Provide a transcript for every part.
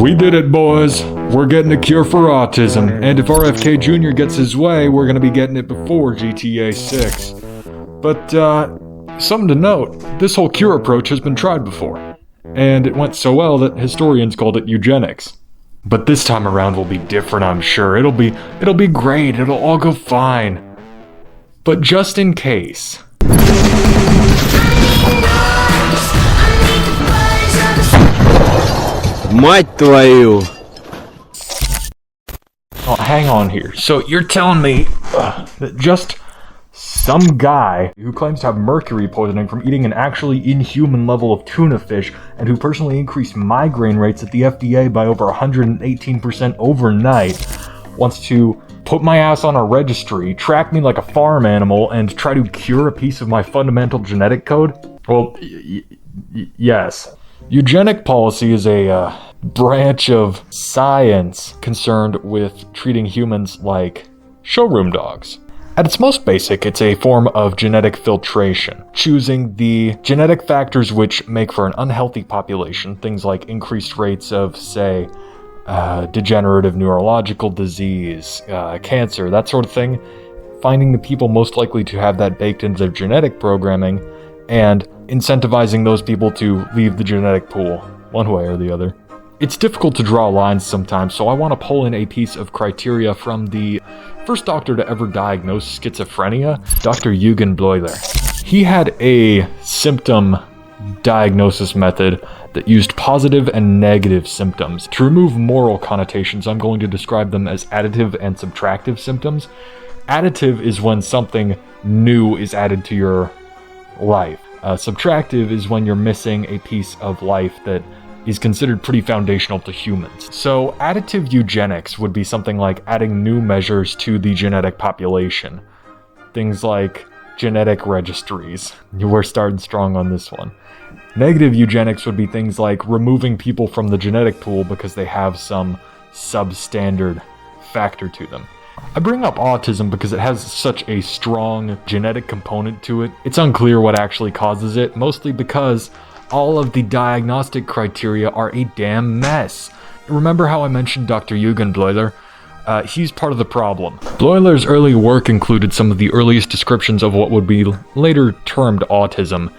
We did it, boys. We're getting a cure for autism, and if RFK Jr. gets his way, we're gonna be getting it before GTA 6. But, something to note, this whole cure approach has been tried before, and it went so well that historians called it eugenics. But this time around will be different, I'm sure. It'll be great, it'll all go fine. But just in case... Мать твою! Oh, hang on here. So you're telling me that just some guy who claims to have mercury poisoning from eating an actually inhuman level of tuna fish and who personally increased migraine rates at the FDA by over 118% overnight wants to put my ass on a registry, track me like a farm animal, and try to cure a piece of my fundamental genetic code? Well, yes. Eugenic policy is a branch of science concerned with treating humans like showroom dogs. At its most basic, it's a form of genetic filtration, choosing the genetic factors which make for an unhealthy population, things like increased rates of, say, degenerative neurological disease, cancer, that sort of thing, finding the people most likely to have that baked into their genetic programming, and incentivizing those people to leave the genetic pool, one way or the other. It's difficult to draw lines sometimes, so I want to pull in a piece of criteria from the first doctor to ever diagnose schizophrenia, Dr. Eugen Bleuler. He had a symptom diagnosis method that used positive and negative symptoms. To remove moral connotations, I'm going to describe them as additive and subtractive symptoms. Additive is when something new is added to your life. Subtractive is when you're missing a piece of life that is considered pretty foundational to humans. So additive eugenics would be something like adding new measures to the genetic population. Things like genetic registries. We're starting strong on this one. Negative eugenics would be things like removing people from the genetic pool because they have some substandard factor to them. I bring up autism because it has such a strong genetic component to it. It's unclear what actually causes it, mostly because all of the diagnostic criteria are a damn mess. Remember how I mentioned Dr. Eugen Bleuler? He's part of the problem. Bleuler's early work included some of the earliest descriptions of what would be later termed autism.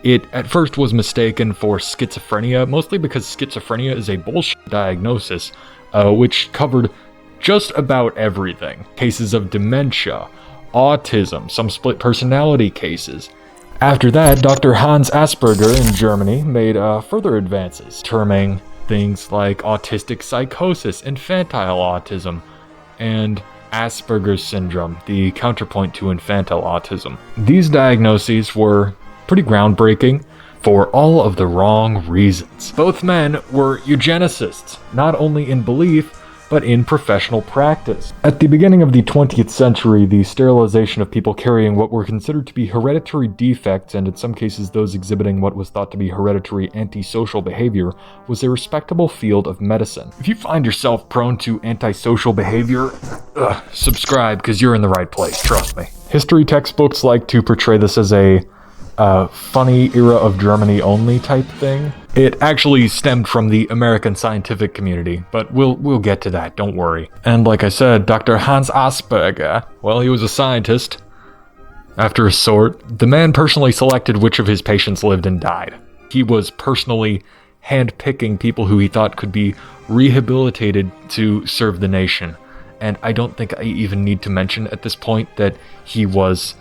It at first was mistaken for schizophrenia, mostly because schizophrenia is a bullshit diagnosis, which covered just about everything. Cases of dementia, autism, some split personality cases. After that, Dr. Hans Asperger in Germany made further advances, terming things like autistic psychosis, infantile autism, and Asperger's syndrome, the counterpoint to infantile autism. These diagnoses were pretty groundbreaking for all of the wrong reasons. Both men were eugenicists, not only in belief, but in professional practice. At the beginning of the 20th century, the sterilization of people carrying what were considered to be hereditary defects, and in some cases those exhibiting what was thought to be hereditary antisocial behavior, was a respectable field of medicine. If you find yourself prone to antisocial behavior, subscribe, because you're in the right place, trust me. History textbooks like to portray this as a funny era of Germany only type thing. It actually stemmed from the American scientific community, but we'll get to that, don't worry. And like I said, Dr. Hans Asperger, well, he was a scientist, after a sort. The man personally selected which of his patients lived and died. He was personally hand-picking people who he thought could be rehabilitated to serve the nation. And I don't think I even need to mention at this point that he was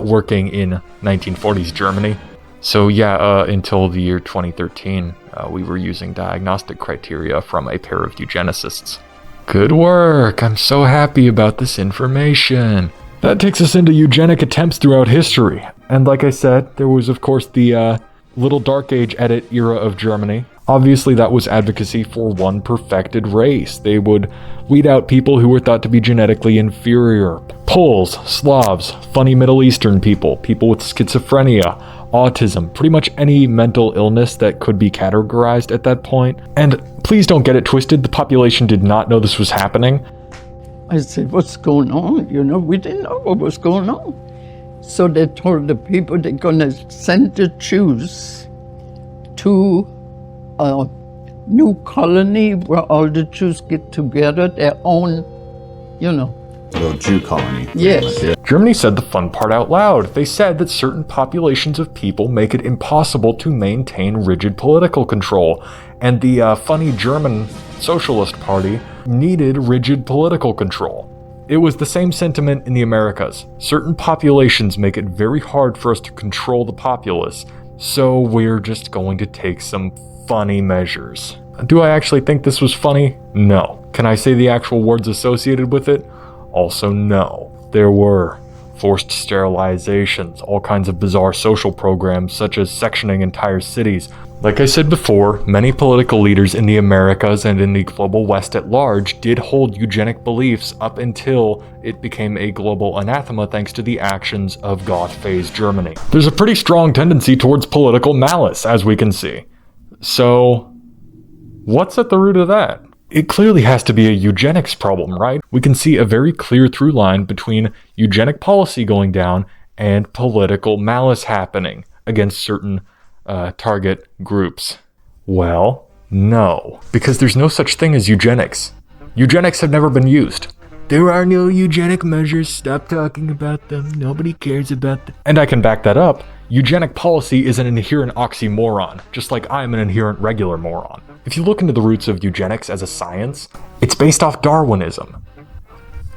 working in 1940s Germany. So yeah, until the year 2013, we were using diagnostic criteria from a pair of eugenicists. Good work! I'm so happy about this information. That takes us into eugenic attempts throughout history. And like I said, there was of course the Little Dark Age edit era of Germany. Obviously that was advocacy for one perfected race. They would weed out people who were thought to be genetically inferior. Poles, Slavs, funny Middle Eastern people, people with schizophrenia, autism, pretty much any mental illness that could be categorized at that point. And please don't get it twisted, the population did not know this was happening. I said, what's going on? You know, we didn't know what was going on. So they told the people they're gonna send the Jews to new colony where all the Jews get together, their own, Little Jew colony. Yes. Yeah. Germany said the fun part out loud. They said that certain populations of people make it impossible to maintain rigid political control, and the funny German Socialist Party needed rigid political control. It was the same sentiment in the Americas. Certain populations make it very hard for us to control the populace, so we're just going to take some funny measures. Do I actually think this was funny? No. Can I say the actual words associated with it? Also no. There were forced sterilizations, all kinds of bizarre social programs such as sectioning entire cities. Like I said before, many political leaders in the Americas and in the global West at large did hold eugenic beliefs up until it became a global anathema thanks to the actions of k.flay's Germany. There's a pretty strong tendency towards political malice, as we can see. So, what's at the root of that? It clearly has to be a eugenics problem, right? We can see a very clear through line between eugenic policy going down and political malice happening against certain target groups. Well, no, because there's no such thing as eugenics. Eugenics have never been used. There are no eugenic measures, stop talking about them, nobody cares about them. And I can back that up. Eugenic policy is an inherent oxymoron, just like I am an inherent regular moron. If you look into the roots of eugenics as a science, it's based off Darwinism.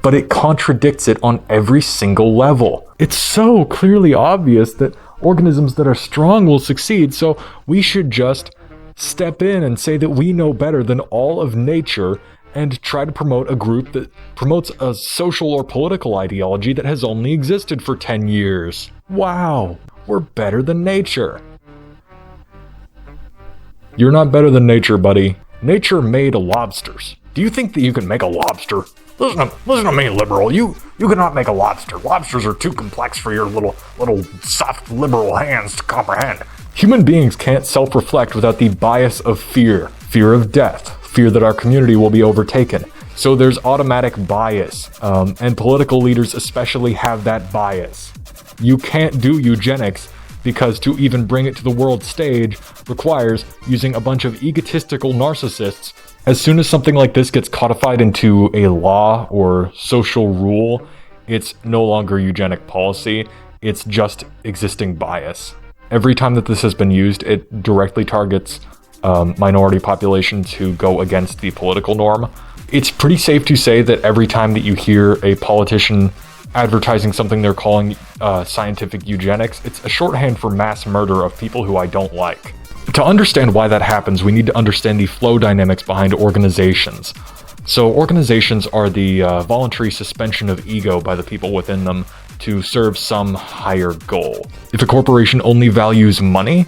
But it contradicts it on every single level. It's so clearly obvious that organisms that are strong will succeed, so we should just step in and say that we know better than all of nature and try to promote a group that promotes a social or political ideology that has only existed for 10 years. Wow, we're better than nature. You're not better than nature, buddy. Nature made lobsters. Do you think that you can make a lobster? Listen to me, liberal. You cannot make a lobster. Lobsters are too complex for your little soft liberal hands to comprehend. Human beings can't self-reflect without the bias of fear. Fear of death. Fear that our community will be overtaken. So there's automatic bias, and political leaders especially have that bias. You can't do eugenics because to even bring it to the world stage requires using a bunch of egotistical narcissists. As soon as something like this gets codified into a law or social rule, it's no longer eugenic policy, it's just existing bias. Every time that this has been used, it directly targets minority populations who go against the political norm. It's pretty safe to say that every time that you hear a politician advertising something they're calling scientific eugenics, it's a shorthand for mass murder of people who I don't like. To understand why that happens, we need to understand the flow dynamics behind organizations. So organizations are the voluntary suspension of ego by the people within them to serve some higher goal. If a corporation only values money,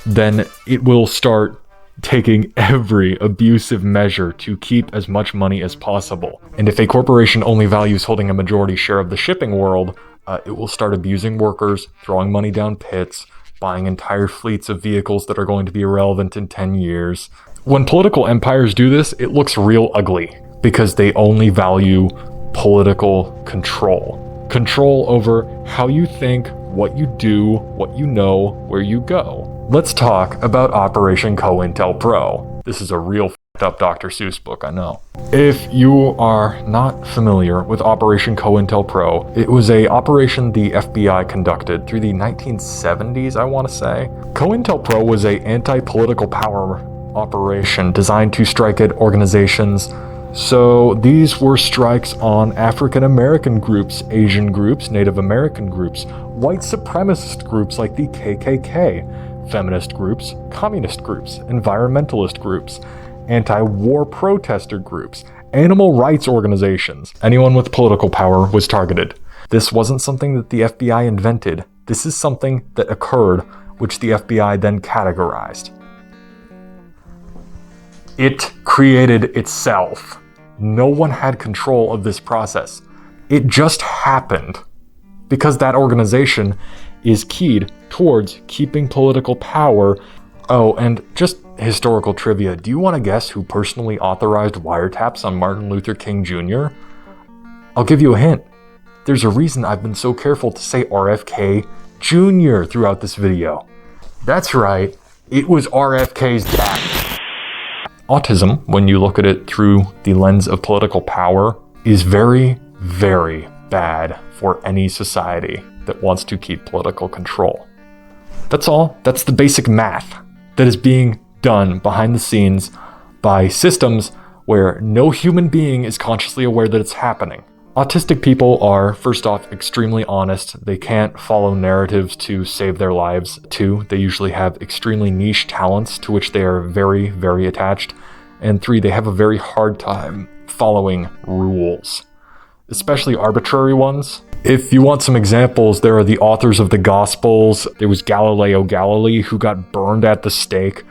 then it will start taking every abusive measure to keep as much money as possible. And if a corporation only values holding a majority share of the shipping world, it will start abusing workers, throwing money down pits, buying entire fleets of vehicles that are going to be irrelevant in 10 years. When political empires do this, it looks real ugly because they only value political control. Control over how you think, what you do, what you know, where you go. Let's talk about Operation COINTELPRO. This is a real f***ed up Dr. Seuss book, I know. If you are not familiar with Operation COINTELPRO, it was an operation the FBI conducted through the 1970s, I want to say. COINTELPRO was an anti-political power operation designed to strike at organizations. So these were strikes on African American groups, Asian groups, Native American groups, white supremacist groups like the KKK, feminist groups, communist groups, environmentalist groups, anti-war protester groups, animal rights organizations. Anyone with political power was targeted. This wasn't something that the FBI invented. This is something that occurred, which the FBI then categorized. It created itself. No one had control of this process. It just happened because that organization is keyed towards keeping political power. Oh, and just historical trivia. Do you want to guess who personally authorized wiretaps on Martin Luther King Jr.? I'll give you a hint. There's a reason I've been so careful to say RFK Jr. throughout this video. That's right, it was RFK's dad. Autism, when you look at it through the lens of political power, is very, very bad for any society that wants to keep political control. That's all. That's the basic math that is being done behind the scenes by systems where no human being is consciously aware that it's happening. Autistic people are, first off, extremely honest. They can't follow narratives to save their lives. Two, they usually have extremely niche talents to which they are very, very attached. And three, they have a very hard time following rules, especially arbitrary ones. If you want some examples, there are the authors of the Gospels. There was Galileo Galilei, who got burned at the stake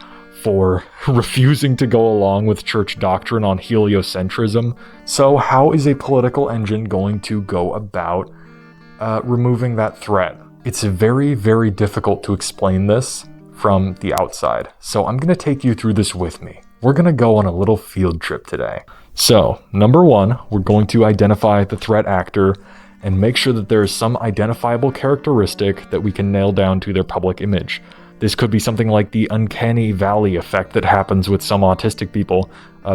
for refusing to go along with church doctrine on heliocentrism. So how is a political engine going to go about removing that threat? It's very, very difficult to explain this from the outside. So I'm going to take you through this with me. We're going to go on a little field trip today. So, number one, we're going to identify the threat actor and make sure that there is some identifiable characteristic that we can nail down to their public image. This could be something like the uncanny valley effect that happens with some autistic people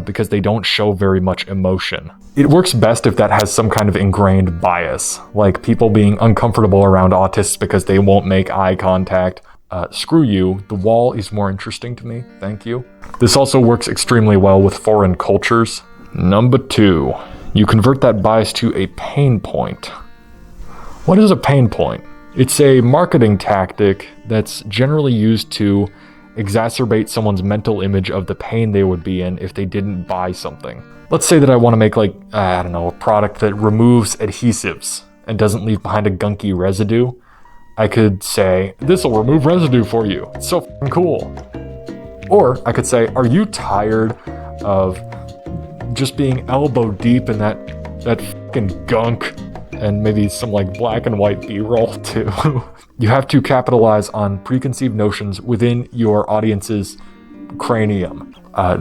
because they don't show very much emotion. It works best if that has some kind of ingrained bias, like people being uncomfortable around autists because they won't make eye contact. Screw you, the wall is more interesting to me, thank you. This also works extremely well with foreign cultures. Number two, you convert that bias to a pain point. What is a pain point? It's a marketing tactic that's generally used to exacerbate someone's mental image of the pain they would be in if they didn't buy something. Let's say that I want to make a product that removes adhesives and doesn't leave behind a gunky residue. I could say, this will remove residue for you. It's so f***ing cool. Or I could say, are you tired of just being elbow deep in that f***ing gunk? And maybe some black and white B-roll too. You have to capitalize on preconceived notions within your audience's cranium.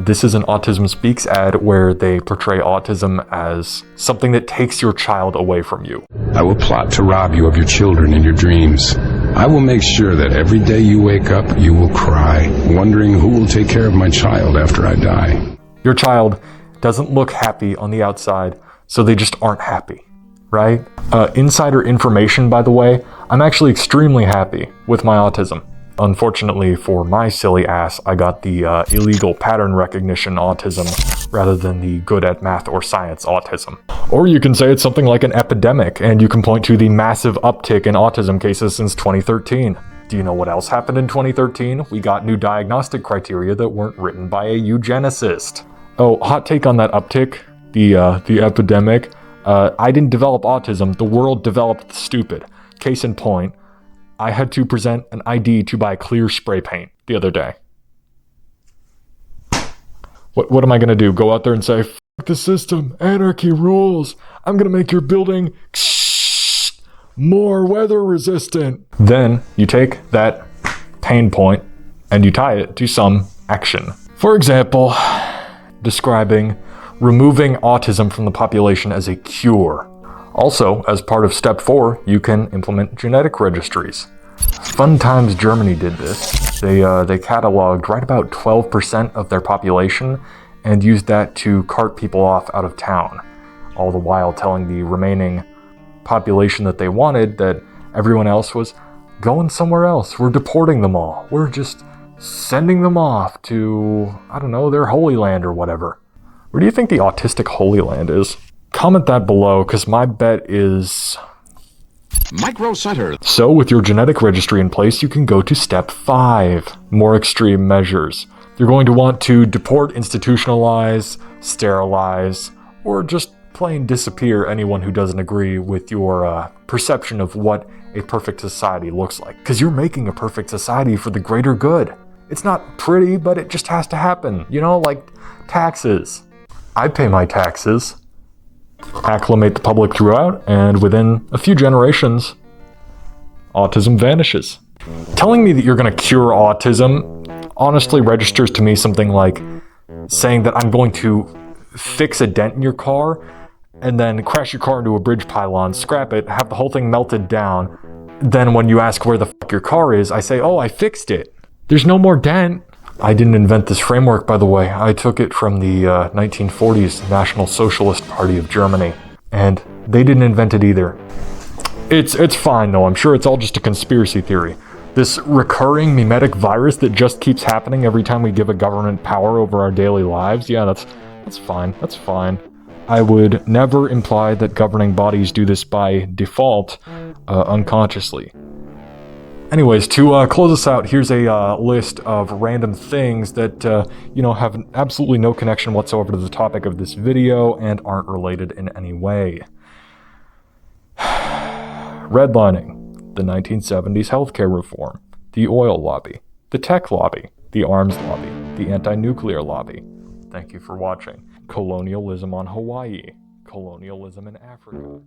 This is an Autism Speaks ad where they portray autism as something that takes your child away from you. I will plot to rob you of your children in your dreams. I will make sure that every day you wake up, you will cry, wondering who will take care of my child after I die. Your child doesn't look happy on the outside, so they just aren't happy. Right? Insider information, by the way, I'm actually extremely happy with my autism. Unfortunately for my silly ass, I got the illegal pattern recognition autism rather than the good at math or science autism. Or you can say it's something like an epidemic, and you can point to the massive uptick in autism cases since 2013. Do you know what else happened in 2013? We got new diagnostic criteria that weren't written by a eugenicist. Oh, hot take on that uptick, the epidemic. I didn't develop autism, the world developed the stupid. Case in point, I had to present an ID to buy clear spray paint the other day. What am I gonna do? Go out there and say, "F*** the system, anarchy rules, I'm gonna make your building more weather resistant." Then you take that pain point and you tie it to some action. For example, describing removing autism from the population as a cure. Also, as part of step 4, you can implement genetic registries. Fun Times Germany did this. They cataloged right about 12% of their population and used that to cart people off out of town, all the while telling the remaining population that they wanted that everyone else was going somewhere else. We're deporting them all. We're just sending them off to, I don't know, their Holy Land or whatever. Where do you think the autistic Holy Land is? Comment that below, because my bet is Micro Center. So with your genetic registry in place, you can go to step 5, more extreme measures. You're going to want to deport, institutionalize, sterilize, or just plain disappear anyone who doesn't agree with your perception of what a perfect society looks like. Because you're making a perfect society for the greater good. It's not pretty, but it just has to happen. You know, like taxes. I pay my taxes, acclimate the public throughout, and within a few generations, autism vanishes. Telling me that you're going to cure autism honestly registers to me something like saying that I'm going to fix a dent in your car and then crash your car into a bridge pylon, scrap it, have the whole thing melted down. Then when you ask where the fuck your car is, I say, oh, I fixed it. There's no more dent. I didn't invent this framework, by the way. I took it from the 1940s National Socialist Party of Germany, and they didn't invent it either. It's fine, though. I'm sure it's all just a conspiracy theory. This recurring mimetic virus that just keeps happening every time we give a government power over our daily lives, yeah, that's fine. That's fine. I would never imply that governing bodies do this by default, unconsciously. Anyways, to close us out, here's a list of random things that, have absolutely no connection whatsoever to the topic of this video and aren't related in any way. Redlining, the 1970s healthcare reform, the oil lobby, the tech lobby, the arms lobby, the anti-nuclear lobby. Thank you for watching. Colonialism on Hawaii, colonialism in Africa.